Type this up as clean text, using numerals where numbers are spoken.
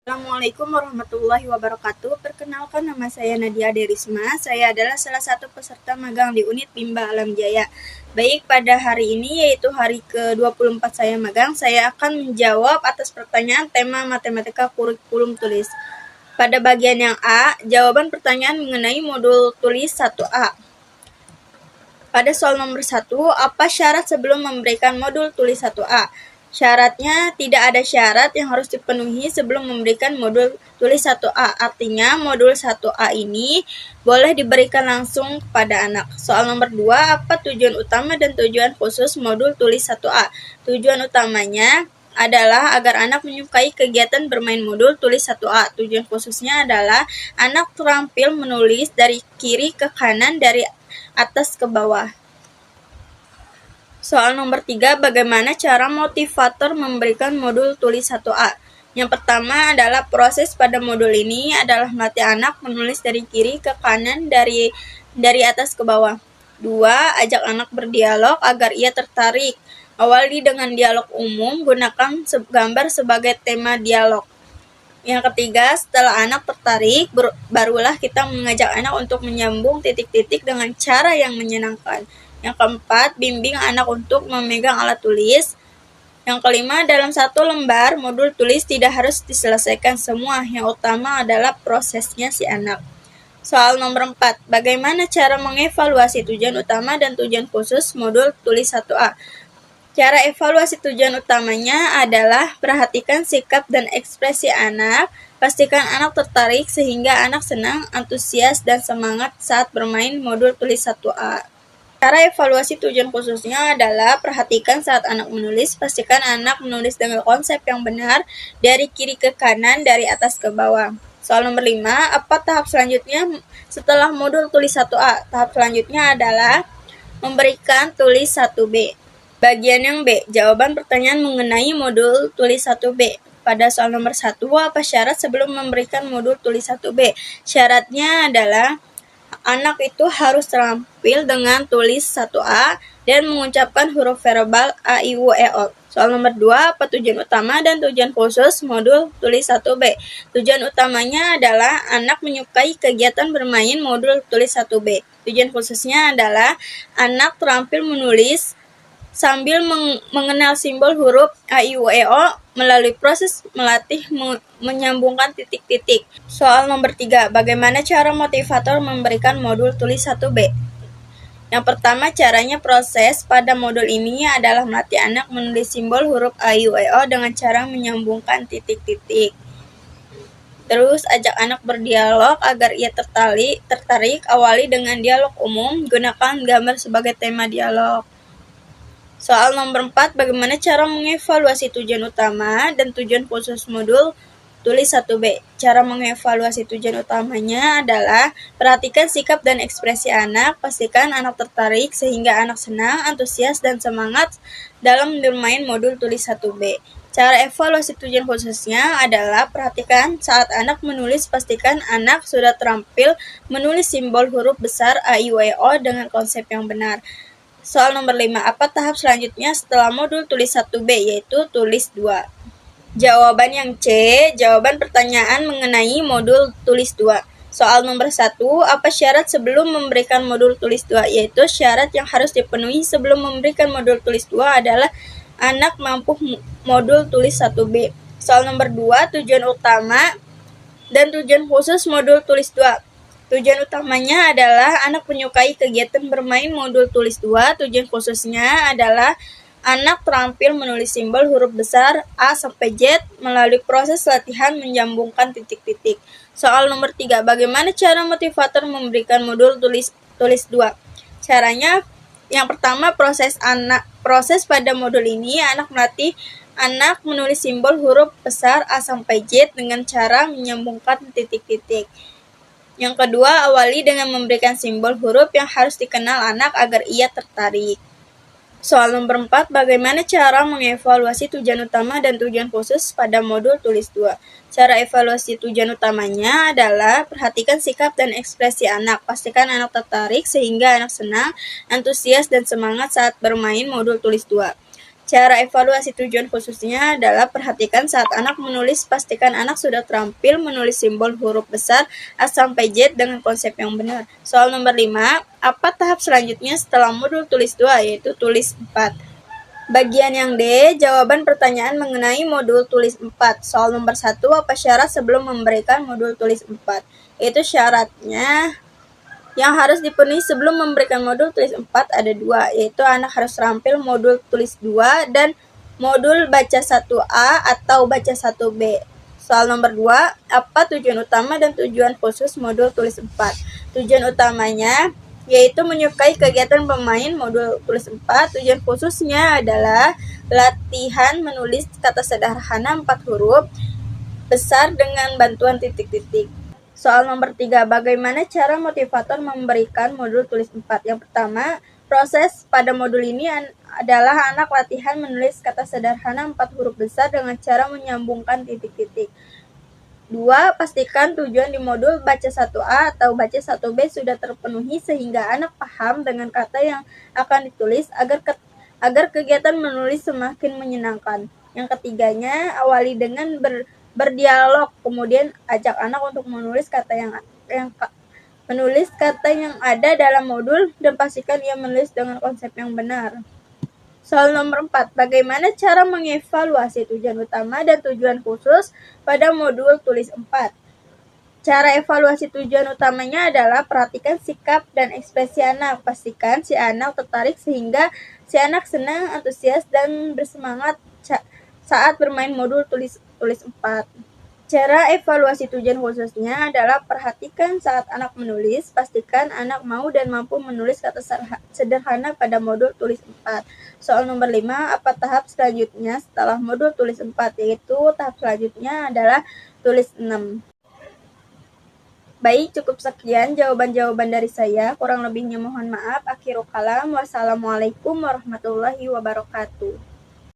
Assalamualaikum warahmatullahi wabarakatuh. Perkenalkan, nama saya Nadia Derisma. Saya adalah salah satu peserta magang di unit Bimba Alam Jaya. Baik, pada hari ini yaitu hari ke-24 saya magang, saya akan menjawab atas pertanyaan tema matematika kurikulum tulis. Pada bagian yang A, jawaban pertanyaan mengenai modul tulis 1A. Pada soal nomor 1, apa syarat sebelum memberikan modul tulis 1A? Syaratnya tidak ada syarat yang harus dipenuhi sebelum memberikan modul tulis 1A. Artinya modul 1A ini boleh diberikan langsung kepada anak. Soal nomor 2, apa tujuan utama dan tujuan khusus modul tulis 1A? Tujuan utamanya adalah agar anak menyukai kegiatan bermain modul tulis 1A. Tujuan khususnya adalah anak terampil menulis dari kiri ke kanan, dari atas ke bawah. Soal nomor 3, bagaimana cara motivator memberikan modul tulis 1A? Yang pertama adalah proses pada modul ini adalah melatih anak menulis dari kiri ke kanan, dari atas ke bawah. 2, ajak anak berdialog agar ia tertarik. Awali dengan dialog umum, gunakan gambar sebagai tema dialog. Yang ketiga, setelah anak tertarik, barulah kita mengajak anak untuk menyambung titik-titik dengan cara yang menyenangkan. Yang keempat, bimbing anak untuk memegang alat tulis. Yang kelima, dalam satu lembar modul tulis tidak harus diselesaikan semua. Yang utama adalah prosesnya si anak. Soal nomor 4, bagaimana cara mengevaluasi tujuan utama dan tujuan khusus modul tulis 1A? Cara evaluasi tujuan utamanya adalah perhatikan sikap dan ekspresi anak, pastikan anak tertarik sehingga anak senang, antusias, dan semangat saat bermain modul tulis 1A. Cara evaluasi tujuan khususnya adalah perhatikan saat anak menulis, pastikan anak menulis dengan konsep yang benar, dari kiri ke kanan, dari atas ke bawah. Soal nomor 5, apa tahap selanjutnya setelah modul tulis 1A? Tahap selanjutnya adalah memberikan tulis 1B. Bagian yang B, jawaban pertanyaan mengenai modul tulis 1B. Pada soal nomor 1, apa syarat sebelum memberikan modul tulis 1B? Syaratnya adalah anak itu harus terampil dengan tulis 1A dan mengucapkan huruf verbal A, I, U, E, O. Soal nomor 2, apa tujuan utama dan tujuan khusus modul tulis 1B? Tujuan utamanya adalah anak menyukai kegiatan bermain modul tulis 1B. Tujuan khususnya adalah anak terampil menulis sambil mengenal simbol huruf A, I, U, E, O melalui proses melatih menyambungkan titik-titik. Soal nomor 3, bagaimana cara motivator memberikan modul tulis 1B? Yang pertama, caranya proses pada modul ini adalah melatih anak menulis simbol huruf A, I, U, E, O dengan cara menyambungkan titik-titik. Terus, ajak anak berdialog agar ia tertarik. Awali dengan dialog umum, gunakan gambar sebagai tema dialog. Soal nomor 4, bagaimana cara mengevaluasi tujuan utama dan tujuan khusus modul tulis 1B? Cara mengevaluasi tujuan utamanya adalah perhatikan sikap dan ekspresi anak, pastikan anak tertarik sehingga anak senang, antusias, dan semangat dalam bermain modul tulis 1B. Cara evaluasi tujuan khususnya adalah perhatikan saat anak menulis, pastikan anak sudah terampil menulis simbol huruf besar A, I, U, E, O dengan konsep yang benar. Soal nomor 5, apa tahap selanjutnya setelah modul tulis 1B, yaitu tulis 2? Jawaban yang C, jawaban pertanyaan mengenai modul tulis 2. Soal nomor 1, apa syarat sebelum memberikan modul tulis 2? Yaitu syarat yang harus dipenuhi sebelum memberikan modul tulis 2 adalah anak mampu modul tulis 1B. Soal nomor 2, tujuan utama dan tujuan khusus modul tulis 2. Tujuan utamanya adalah anak menyukai kegiatan bermain modul tulis 2. Tujuan khususnya adalah anak terampil menulis simbol huruf besar A sampai Z melalui proses latihan menyambungkan titik-titik. Soal nomor 3, bagaimana cara motivator memberikan modul tulis 2? Caranya, yang pertama, proses pada modul ini anak melatih anak menulis simbol huruf besar A sampai Z dengan cara menyambungkan titik-titik. Yang kedua, awali dengan memberikan simbol huruf yang harus dikenal anak agar ia tertarik. Soal nomor 4, bagaimana cara mengevaluasi tujuan utama dan tujuan khusus pada modul tulis 2? Cara evaluasi tujuan utamanya adalah perhatikan sikap dan ekspresi anak, pastikan anak tertarik sehingga anak senang, antusias, dan semangat saat bermain modul tulis 2. Cara evaluasi tujuan khususnya adalah perhatikan saat anak menulis, pastikan anak sudah terampil menulis simbol huruf besar A sampai Z dengan konsep yang benar. Soal nomor 5, apa tahap selanjutnya setelah modul tulis 2, yaitu tulis 4? Bagian yang D, jawaban pertanyaan mengenai modul tulis 4. Soal nomor 1, apa syarat sebelum memberikan modul tulis 4? Itu syaratnya yang harus dipenuhi sebelum memberikan modul tulis 4 ada 2, yaitu anak harus terampil modul tulis 2 dan modul baca 1A atau baca 1B. Soal nomor 2, apa tujuan utama dan tujuan khusus modul tulis 4? Tujuan utamanya yaitu menyukai kegiatan bermain modul tulis 4. Tujuan khususnya adalah latihan menulis kata sederhana 4 huruf besar dengan bantuan titik-titik. Soal nomor 3, bagaimana cara motivator memberikan modul tulis 4? Yang pertama, proses pada modul ini adalah anak latihan menulis kata sederhana 4 huruf besar dengan cara menyambungkan titik-titik. 2. Pastikan tujuan di modul baca 1A atau baca 1B sudah terpenuhi sehingga anak paham dengan kata yang akan ditulis agar kegiatan menulis semakin menyenangkan. Yang ketiganya, awali dengan berdialog, kemudian ajak anak untuk menulis kata yang ada dalam modul dan pastikan ia menulis dengan konsep yang benar. Soal nomor 4, bagaimana cara mengevaluasi tujuan utama dan tujuan khusus pada modul tulis 4? Cara evaluasi tujuan utamanya adalah perhatikan sikap dan ekspresi anak. Pastikan si anak tertarik sehingga si anak senang, antusias, dan bersemangat saat bermain modul tulis 4. Cara evaluasi tujuan khususnya adalah perhatikan saat anak menulis, pastikan anak mau dan mampu menulis kata sederhana pada modul tulis 4. Soal nomor 5, apa tahap selanjutnya setelah modul tulis 4? Yaitu tahap selanjutnya adalah tulis 6. Baik, cukup sekian jawaban-jawaban dari saya. Kurang lebihnya mohon maaf. Akhirul kalam. Wassalamualaikum warahmatullahi wabarakatuh.